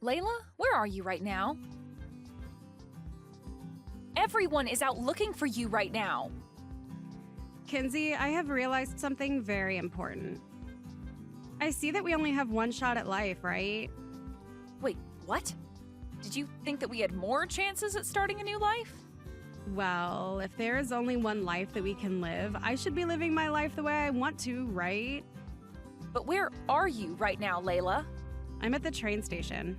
Layla, where are you right now? Everyone is out looking for you right now. Kinsey, I have realized something very important. I see that we only have one shot at life, right? Wait, what? Did you think that we had more chances at starting a new life? Well, if there is only one life that we can live, I should be living my life the way I want to, right? But where are you right now, Layla? I'm at the train station,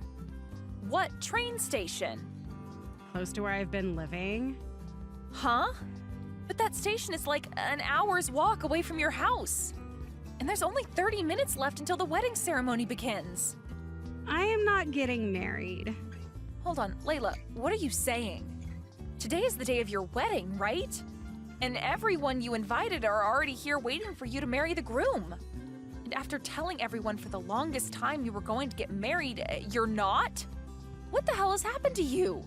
What train station? close to where I've been living. Huh? But that station is like an hour's walk away from your house. And there's only 30 minutes left until the wedding ceremony begins. I am not getting married. Hold on, Layla, what are you saying? Today is the day of your wedding, right? And everyone you invited are already here waiting for you to marry the groom. And after telling everyone for the longest time you were going to get married, you're not? What the hell has happened to you?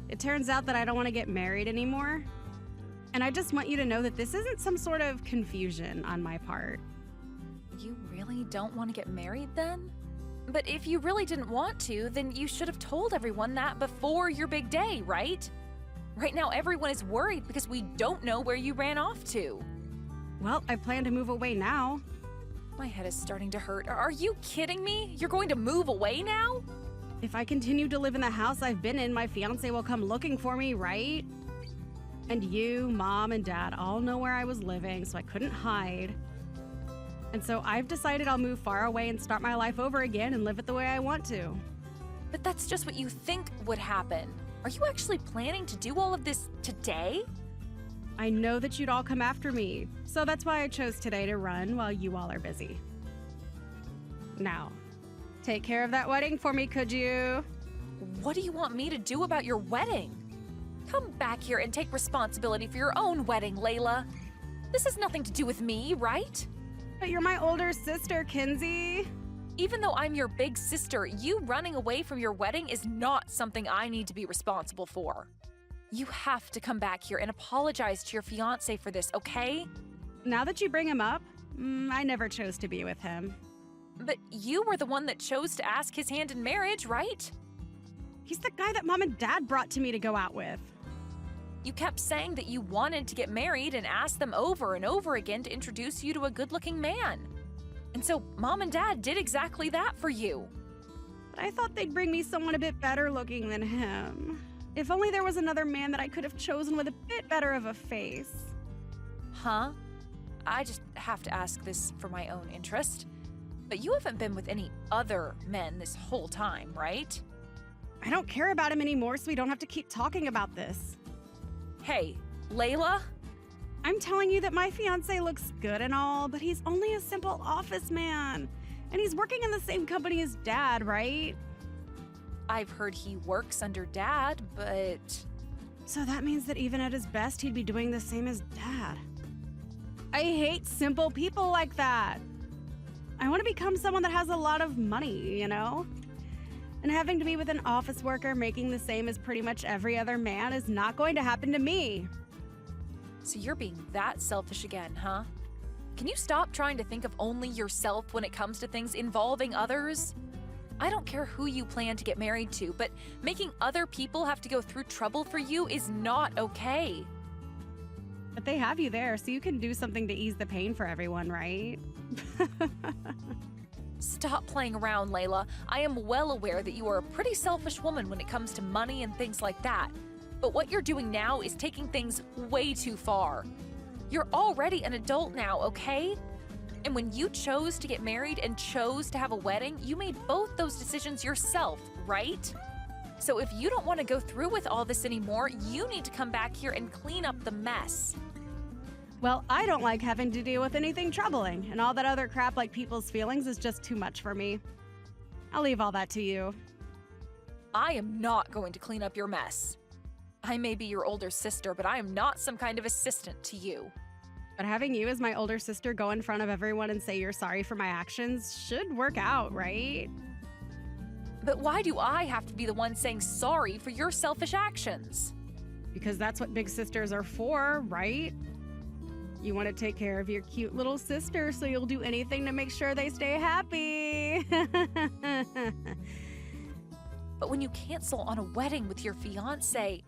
It turns out that I don't want to get married anymore. And I just want you to know that this isn't some sort of confusion on my part. You really don't want to get married then? But if you really didn't want to, then you should have told everyone that before your big day, right? Right now, everyone is worried because we don't know where you ran off to. Well, I plan to move away now. My head is starting to hurt. Are you kidding me? You're going to move away now? If I continue to live in the house I've been in, my fiance will come looking for me, right? And you, Mom, and Dad all know where I was living, so I couldn't hide. And so I've decided I'll move far away and start my life over again and live it the way I want to. But that's just what you think would happen. Are you actually planning to do all of this today? I know that you'd all come after me, so that's why I chose today to run while you all are busy. Now, take care of that wedding for me, could you? What do you want me to do about your wedding? Come back here and take responsibility for your own wedding, Layla. This has nothing to do with me, right? But you're my older sister, Kinsey. Even though I'm your big sister, you running away from your wedding is not something I need to be responsible for. You have to come back here and apologize to your fiancé for this, okay? Now that you bring him up, I never chose to be with him. But you were the one that chose to ask his hand in marriage, right? He's the guy that Mom and Dad brought to me to go out with. You kept saying that you wanted to get married and asked them over and over again to introduce you to a good-looking man. And so Mom and Dad did exactly that for you. But I thought they'd bring me someone a bit better looking than him. If only there was another man that I could have chosen with a bit better of a face. Huh? I just have to ask this for my own interest. But you haven't been with any other men this whole time, right? I don't care about him anymore, so we don't have to keep talking about this. Hey, Layla? I'm telling you that my fiancé looks good and all, but he's only a simple office man. And he's working in the same company as Dad, right? I've heard he works under Dad, but... So that means that even at his best, he'd be doing the same as Dad. I hate simple people like that. I want to become someone that has a lot of money, you know? And having to be with an office worker making the same as pretty much every other man is not going to happen to me. So you're being that selfish again, huh? Can you stop trying to think of only yourself when it comes to things involving others? I don't care who you plan to get married to, but making other people have to go through trouble for you is not okay. But they have you there, so you can do something to ease the pain for everyone, right? Stop playing around, Layla. I am well aware that you are a pretty selfish woman when it comes to money and things like that. But what you're doing now is taking things way too far. You're already an adult now, okay? And when you chose to get married and chose to have a wedding, you made both those decisions yourself, right? So if you don't want to go through with all this anymore, you need to come back here and clean up the mess. Well, I don't like having to deal with anything troubling, and all that other crap like people's feelings is just too much for me. I'll leave all that to you. I am not going to clean up your mess. I may be your older sister, but I am not some kind of assistant to you. But having you as my older sister go in front of everyone and say you're sorry for my actions should work out, right? But why do I have to be the one saying sorry for your selfish actions? Because that's what big sisters are for, right? You want to take care of your cute little sister, so you'll do anything to make sure they stay happy. But when you cancel on a wedding with your fiancé,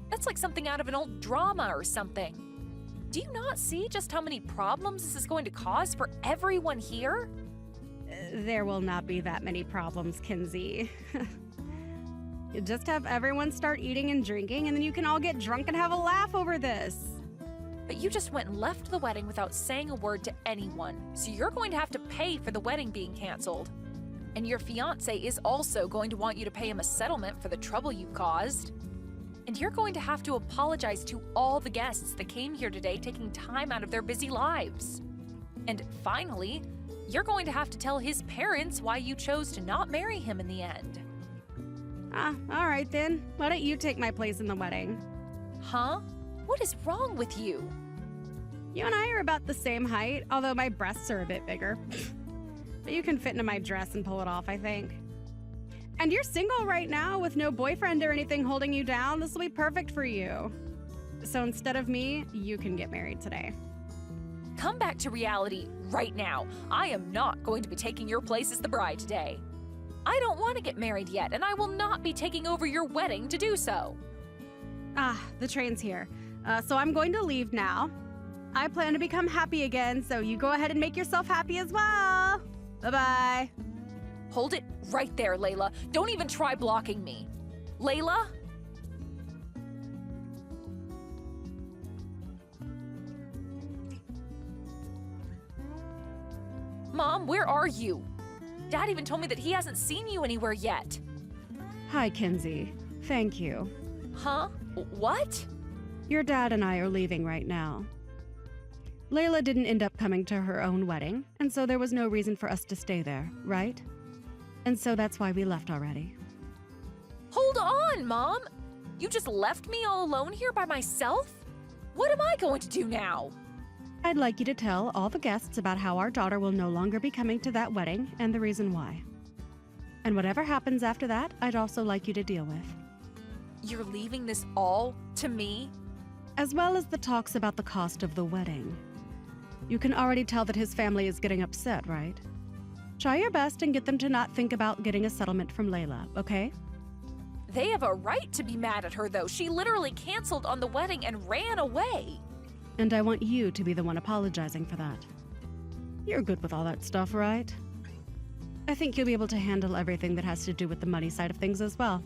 that's like something out of an old drama or something. Do you not see just how many problems this is going to cause for everyone here? There will not be that many problems, Kinsey. You just have everyone start eating and drinking, and then you can all get drunk and have a laugh over this. But you just went and left the wedding without saying a word to anyone, so you're going to have to pay for the wedding being canceled. And your fiancé is also going to want you to pay him a settlement for the trouble you caused. And you're going to have to apologize to all the guests that came here today taking time out of their busy lives. And finally, you're going to have to tell his parents why you chose to not marry him in the end. All right then. Why don't you take my place in the wedding? Huh? What is wrong with you? You and I are about the same height, although my breasts are a bit bigger. But you can fit into my dress and pull it off, I think. And you're single right now with no boyfriend or anything holding you down. This will be perfect for you. So instead of me, you can get married today. Come back to reality right now. I am not going to be taking your place as the bride today. I don't want to get married yet, and I will not be taking over your wedding to do so. The train's here. So I'm going to leave now. I plan to become happy again, so you go ahead and make yourself happy as well. Bye-bye. Hold it right there, Layla. Don't even try blocking me. Layla? Mom, where are you? Dad even told me that he hasn't seen you anywhere yet. Hi, Kinsey. Thank you. Huh? What? Your dad and I are leaving right now. Layla didn't end up coming to her own wedding, and so there was no reason for us to stay there, right? And so that's why we left already. Hold on, Mom! You just left me all alone here by myself? What am I going to do now? I'd like you to tell all the guests about how our daughter will no longer be coming to that wedding and the reason why. And whatever happens after that, I'd also like you to deal with. You're leaving this all to me? As well as the talks about the cost of the wedding. You can already tell that his family is getting upset, right? Try your best and get them to not think about getting a settlement from Layla, okay? They have a right to be mad at her, though. She literally canceled on the wedding and ran away. And I want you to be the one apologizing for that. You're good with all that stuff, right? I think you'll be able to handle everything that has to do with the money side of things as well.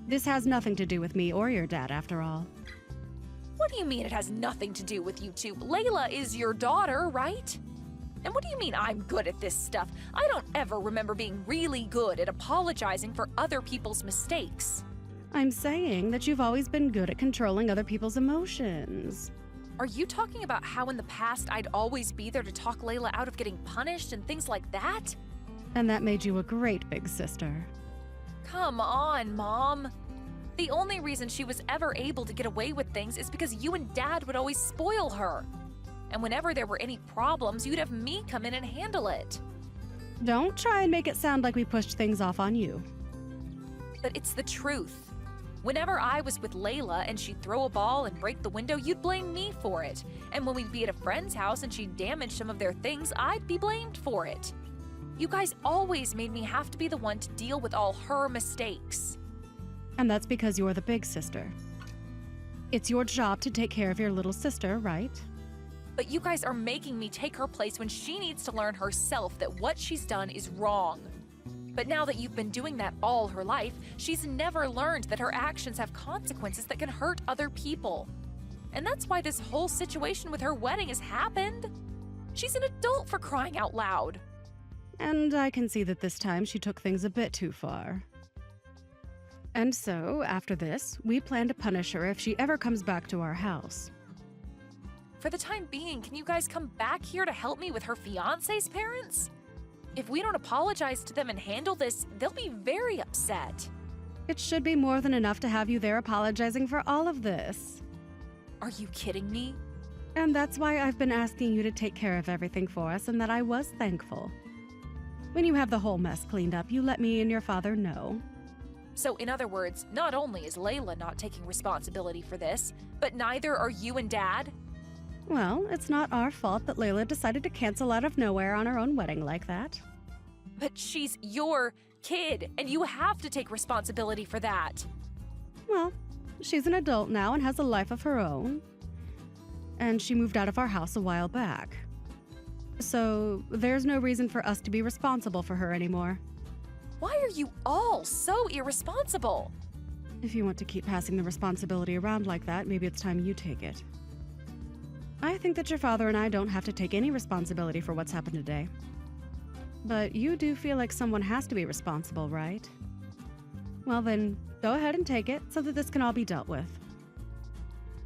This has nothing to do with me or your dad, after all. What do you mean it has nothing to do with you two? Layla is your daughter, right? And what do you mean I'm good at this stuff? I don't ever remember being really good at apologizing for other people's mistakes. I'm saying that you've always been good at controlling other people's emotions. Are you talking about how in the past I'd always be there to talk Layla out of getting punished and things like that? And that made you a great big sister. Come on, Mom. The only reason she was ever able to get away with things is because you and Dad would always spoil her. And whenever there were any problems, you'd have me come in and handle it. Don't try and make it sound like we pushed things off on you. But it's the truth. Whenever I was with Layla and she'd throw a ball and break the window, you'd blame me for it. And when we'd be at a friend's house and she'd damage some of their things, I'd be blamed for it. You guys always made me have to be the one to deal with all her mistakes. And that's because you're the big sister. It's your job to take care of your little sister, right? But you guys are making me take her place when she needs to learn herself that what she's done is wrong. But now that you've been doing that all her life, she's never learned that her actions have consequences that can hurt other people. And that's why this whole situation with her wedding has happened. She's an adult, for crying out loud. And I can see that this time she took things a bit too far. And so, after this, we plan to punish her if she ever comes back to our house. For the time being, can you guys come back here to help me with her fiancé's parents? If we don't apologize to them and handle this, they'll be very upset. It should be more than enough to have you there apologizing for all of this. Are you kidding me? And that's why I've been asking you to take care of everything for us and that I was thankful. When you have the whole mess cleaned up, you let me and your father know. So in other words, not only is Layla not taking responsibility for this, but neither are you and Dad? Well, it's not our fault that Layla decided to cancel out of nowhere on her own wedding like that. But she's your kid, and you have to take responsibility for that. Well, she's an adult now and has a life of her own. And she moved out of our house a while back. So there's no reason for us to be responsible for her anymore. Why are you all so irresponsible? If you want to keep passing the responsibility around like that, maybe it's time you take it. I think that your father and I don't have to take any responsibility for what's happened today. But you do feel like someone has to be responsible, right? Well then, go ahead and take it so that this can all be dealt with.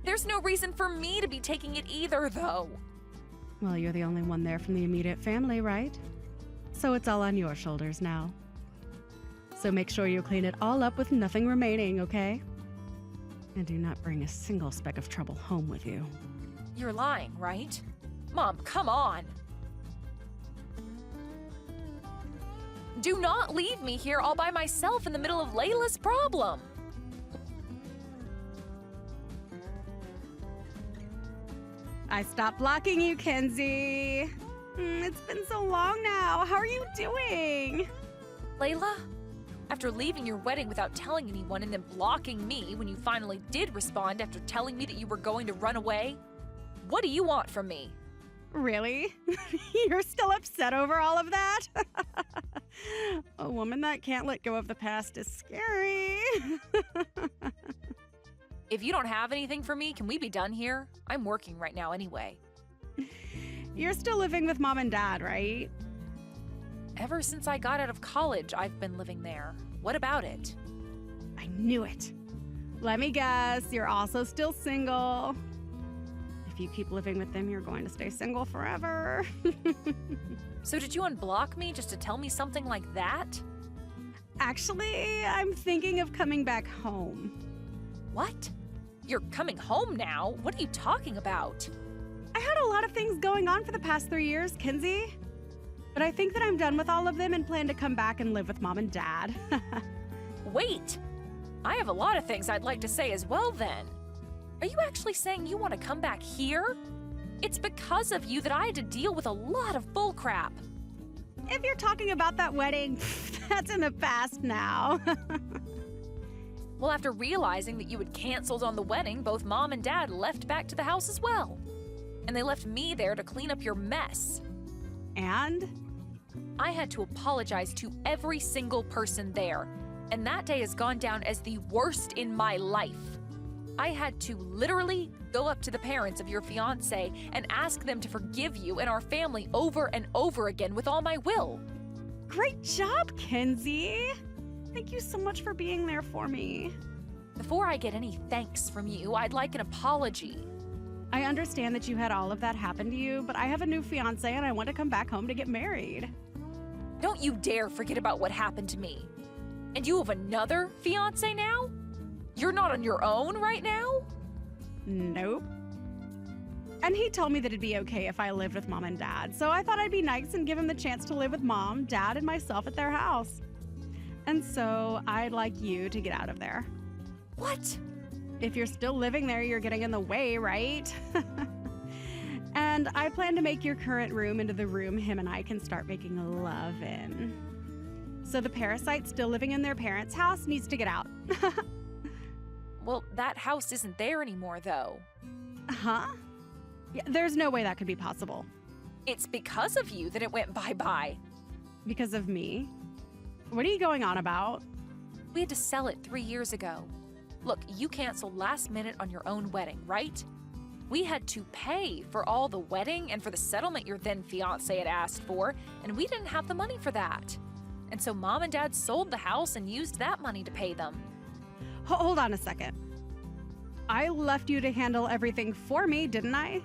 There's no reason for me to be taking it either, though. Well, you're the only one there from the immediate family, right? So it's all on your shoulders now. So make sure you clean it all up with nothing remaining, okay? And do not bring a single speck of trouble home with you. You're lying, right? Mom, come on. Do not leave me here all by myself in the middle of Layla's problem. I stopped blocking you, Kenzie. It's been so long now. How are you doing? Layla, after leaving your wedding without telling anyone and then blocking me when you finally did respond after telling me that you were going to run away, what do you want from me? Really? You're still upset over all of that? A woman that can't let go of the past is scary. If you don't have anything for me, can we be done here? I'm working right now anyway. You're still living with mom and dad, right? Ever since I got out of college, I've been living there. What about it? I knew it. Let me guess, you're also still single. If you keep living with them, you're going to stay single forever. So did you unblock me just to tell me something like that? Actually, I'm thinking of coming back home. What? You're coming home now? What are you talking about? I had a lot of things going on for the past 3 years, Kinsey. But I think that I'm done with all of them and plan to come back and live with mom and dad. Wait! I have a lot of things I'd like to say as well then. Are you actually saying you want to come back here? It's because of you that I had to deal with a lot of bullcrap. If you're talking about that wedding, that's in the past now. Well, after realizing that you had canceled on the wedding, both mom and dad left back to the house as well. And they left me there to clean up your mess. And? I had to apologize to every single person there, and that day has gone down as the worst in my life. I had to literally go up to the parents of your fiancé and ask them to forgive you and our family over and over again with all my will. Great job, Kenzie. Thank you so much for being there for me. Before I get any thanks from you, I'd like an apology. I understand that you had all of that happen to you, but I have a new fiancé and I want to come back home to get married. Don't you dare forget about what happened to me. And you have another fiancé now? You're not on your own right now? Nope. And he told me that it'd be okay if I lived with mom and dad, so I thought I'd be nice and give him the chance to live with mom, dad, and myself at their house. And so I'd like you to get out of there. What? If you're still living there, you're getting in the way, right? And I plan to make your current room into the room him and I can start making love in. So the parasite still living in their parents' house needs to get out. Well, that house isn't there anymore, though. Huh? Yeah, there's no way that could be possible. It's because of you that it went bye-bye. Because of me? What are you going on about? We had to sell it 3 years ago. Look, you canceled last minute on your own wedding, right? We had to pay for all the wedding and for the settlement your then fiancé had asked for, and we didn't have the money for that. And so mom and dad sold the house and used that money to pay them. Hold on a second. I left you to handle everything for me, didn't I?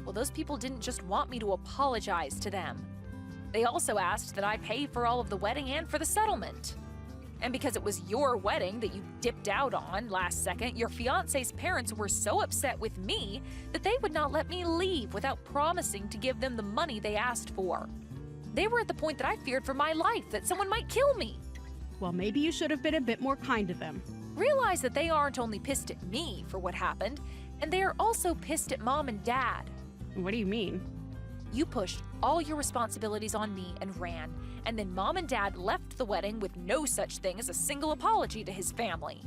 Well, those people didn't just want me to apologize to them. They also asked that I pay for all of the wedding and for the settlement. And because it was your wedding that you dipped out on last second, your fiancé's parents were so upset with me that they would not let me leave without promising to give them the money they asked for. They were at the point that I feared for my life, that someone might kill me. Well, maybe you should have been a bit more kind to them. Realize that they aren't only pissed at me for what happened, and they are also pissed at mom and dad. What do you mean? You pushed all your responsibilities on me and ran, and then Mom and Dad left the wedding with no such thing as a single apology to his family.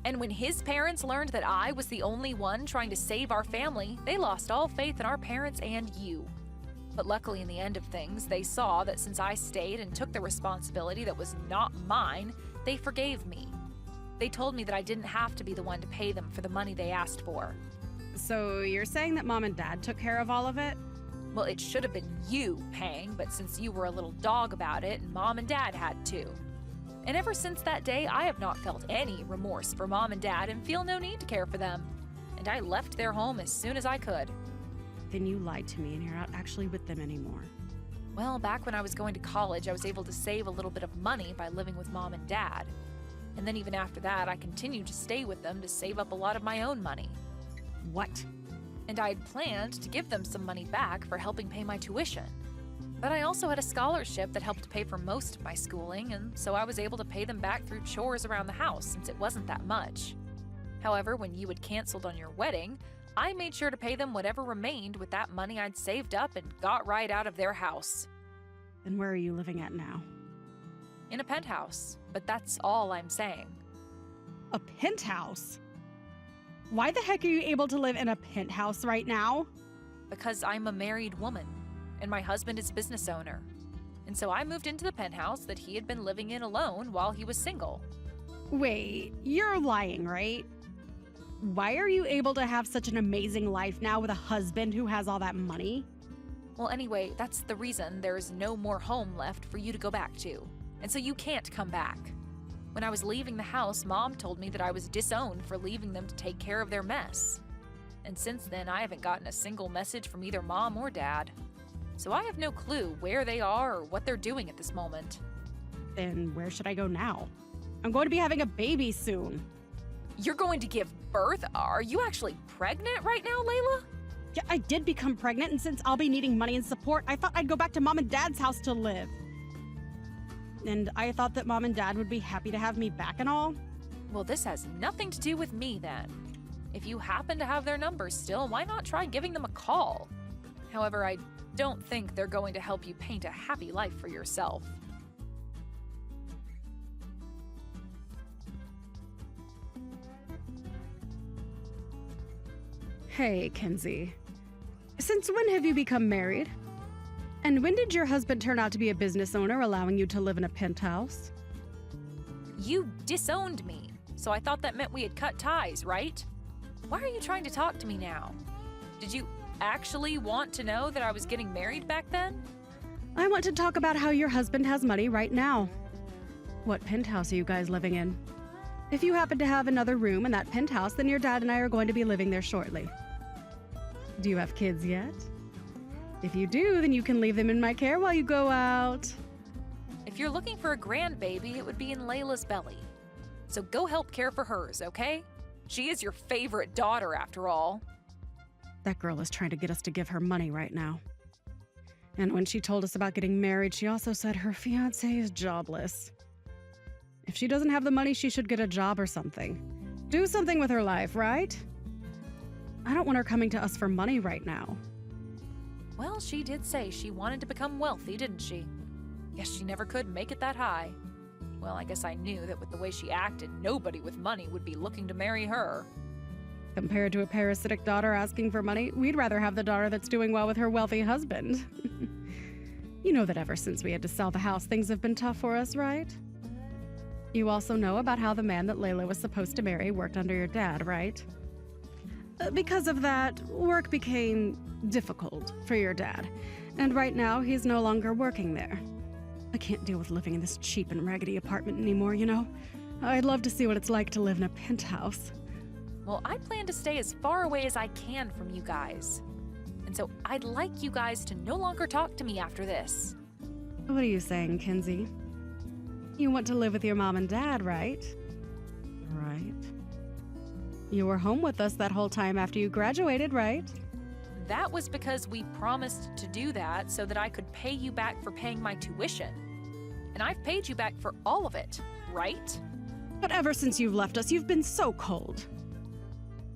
And when his parents learned that I was the only one trying to save our family, they lost all faith in our parents and you. But luckily, in the end of things, they saw that since I stayed and took the responsibility that was not mine, they forgave me. They told me that I didn't have to be the one to pay them for the money they asked for. So you're saying that Mom and Dad took care of all of it? Well, it should have been you paying, but since you were a little dog about it, Mom and Dad had to. And ever since that day, I have not felt any remorse for Mom and Dad and feel no need to care for them. And I left their home as soon as I could. Then you lied to me and you're not actually with them anymore. Well, back when I was going to college, I was able to save a little bit of money by living with Mom and Dad. And then even after that, I continued to stay with them to save up a lot of my own money. What? And I had planned to give them some money back for helping pay my tuition. But I also had a scholarship that helped pay for most of my schooling, and so I was able to pay them back through chores around the house since it wasn't that much. However, when you had canceled on your wedding, I made sure to pay them whatever remained with that money I'd saved up and got right out of their house. And where are you living at now? In a penthouse, but that's all I'm saying. A penthouse? Why the heck are you able to live in a penthouse right now? Because I'm a married woman, and my husband is a business owner. And so I moved into the penthouse that he had been living in alone while he was single. Wait, you're lying, right? Why are you able to have such an amazing life now with a husband who has all that money? Well, anyway, that's the reason there's no more home left for you to go back to. And so you can't come back. When I was leaving the house, Mom told me that I was disowned for leaving them to take care of their mess. And since then, I haven't gotten a single message from either Mom or Dad. So I have no clue where they are or what they're doing at this moment. Then where should I go now? I'm going to be having a baby soon. You're going to give birth? Are you actually pregnant right now, Layla? Yeah, I did become pregnant, and since I'll be needing money and support, I thought I'd go back to Mom and Dad's house to live. And I thought that Mom and Dad would be happy to have me back and all. Well, this has nothing to do with me then. If you happen to have their numbers still, why not try giving them a call? However, I don't think they're going to help you paint a happy life for yourself. Hey, Kenzie. Since when have you become married? And when did your husband turn out to be a business owner, allowing you to live in a penthouse? You disowned me, so I thought that meant we had cut ties, right? Why are you trying to talk to me now? Did you actually want to know that I was getting married back then? I want to talk about how your husband has money right now. What penthouse are you guys living in? If you happen to have another room in that penthouse, then your dad and I are going to be living there shortly. Do you have kids yet? If you do, then you can leave them in my care while you go out. If you're looking for a grandbaby, it would be in Layla's belly. So go help care for hers, okay? She is your favorite daughter, after all. That girl is trying to get us to give her money right now. And when she told us about getting married, she also said her fiancé is jobless. If she doesn't have the money, she should get a job or something. Do something with her life, right? I don't want her coming to us for money right now. Well, she did say she wanted to become wealthy, didn't she? Guess she never could make it that high. Well, I guess I knew that with the way she acted, nobody with money would be looking to marry her. Compared to a parasitic daughter asking for money, we'd rather have the daughter that's doing well with her wealthy husband. You know that ever since we had to sell the house, things have been tough for us, right? You also know about how the man that Layla was supposed to marry worked under your dad, right? Because of that, work became difficult for your dad, and right now he's no longer working there. I can't deal with living in this cheap and raggedy apartment anymore, you know? I'd love to see what it's like to live in a penthouse. Well, I plan to stay as far away as I can from you guys. And so I'd like you guys to no longer talk to me after this. What are you saying, Kenzie? You want to live with your mom and dad, right? Right. You were home with us that whole time after you graduated, right? That was because we promised to do that so that I could pay you back for paying my tuition. And I've paid you back for all of it, right? But ever since you've left us, you've been so cold.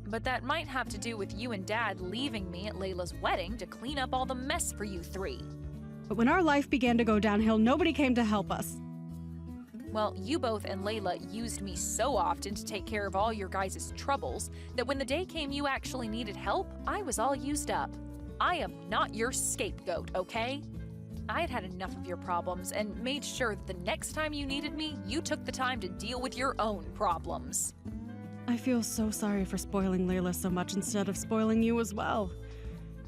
But that might have to do with you and Dad leaving me at Layla's wedding to clean up all the mess for you three. But when our life began to go downhill, nobody came to help us. Well, you both and Layla used me so often to take care of all your guys' troubles that when the day came you actually needed help, I was all used up. I am not your scapegoat, okay? I had enough of your problems and made sure that the next time you needed me, you took the time to deal with your own problems. I feel so sorry for spoiling Layla so much instead of spoiling you as well.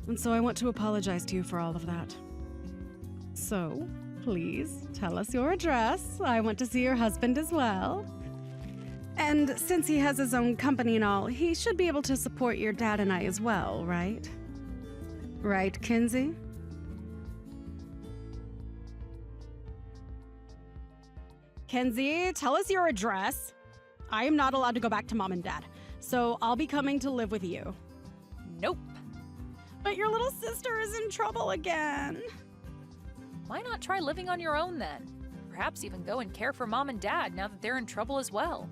And so I want to apologize to you for all of that. So, please tell us your address. I want to see your husband as well. And since he has his own company and all, he should be able to support your dad and I as well, right? Right, Kinsey? Kenzie, tell us your address. I am not allowed to go back to Mom and Dad, so I'll be coming to live with you. Nope. But your little sister is in trouble again. Why not try living on your own then? Perhaps even go and care for Mom and Dad now that they're in trouble as well.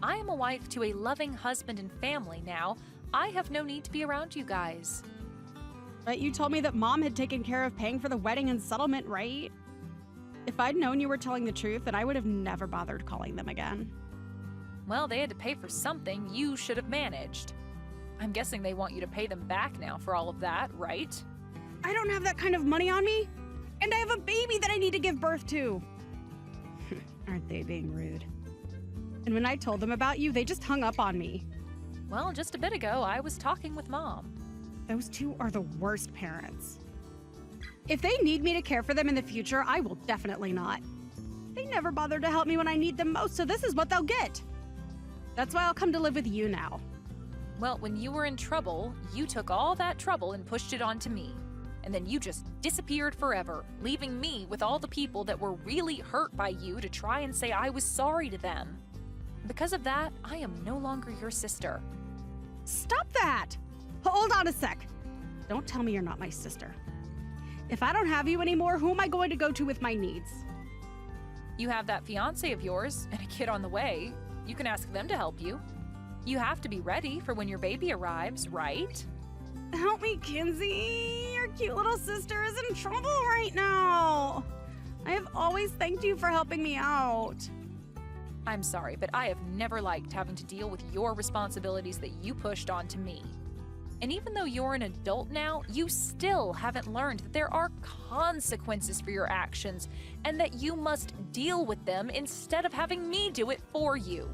I am a wife to a loving husband and family now. I have no need to be around you guys. But you told me that Mom had taken care of paying for the wedding and settlement, right? If I'd known you were telling the truth, then I would have never bothered calling them again. Well, they had to pay for something you should have managed. I'm guessing they want you to pay them back now for all of that, right? I don't have that kind of money on me. And I have a baby that I need to give birth to. Aren't they being rude? And when I told them about you, they just hung up on me. Well, just a bit ago, I was talking with Mom. Those two are the worst parents. If they need me to care for them in the future, I will definitely not. They never bothered to help me when I need them most, so this is what they'll get. That's why I'll come to live with you now. Well, when you were in trouble, you took all that trouble and pushed it onto me. And then you just disappeared forever, leaving me with all the people that were really hurt by you to try and say I was sorry to them. Because of that, I am no longer your sister. Stop that! Hold on a sec. Don't tell me you're not my sister. If I don't have you anymore, who am I going to go to with my needs? You have that fiancé of yours and a kid on the way. You can ask them to help you. You have to be ready for when your baby arrives, right? Help me, Kinsey. Your cute little sister is in trouble right now. I have always thanked you for helping me out. I'm sorry, but I have never liked having to deal with your responsibilities that you pushed onto me. And even though you're an adult now, you still haven't learned that there are consequences for your actions and that you must deal with them instead of having me do it for you.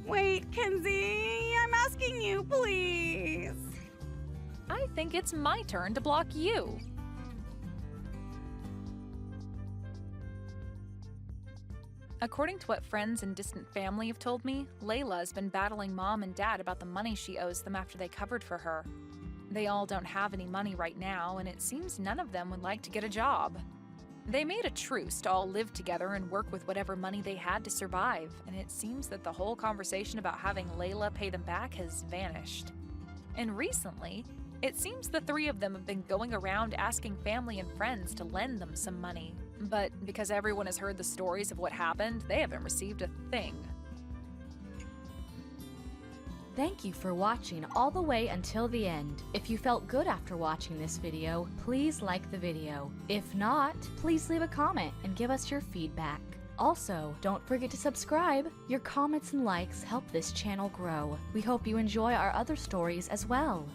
Wait, Kinsey, I'm asking you, please. I think it's my turn to block you. According to what friends and distant family have told me, Layla has been battling Mom and Dad about the money she owes them after they covered for her. They all don't have any money right now, and it seems none of them would like to get a job. They made a truce to all live together and work with whatever money they had to survive, and it seems that the whole conversation about having Layla pay them back has vanished. And recently, it seems the three of them have been going around asking family and friends to lend them some money. But because everyone has heard the stories of what happened, they haven't received a thing. Thank you for watching all the way until the end. If you felt good after watching this video, please like the video. If not, please leave a comment and give us your feedback. Also, don't forget to subscribe. Your comments and likes help this channel grow. We hope you enjoy our other stories as well.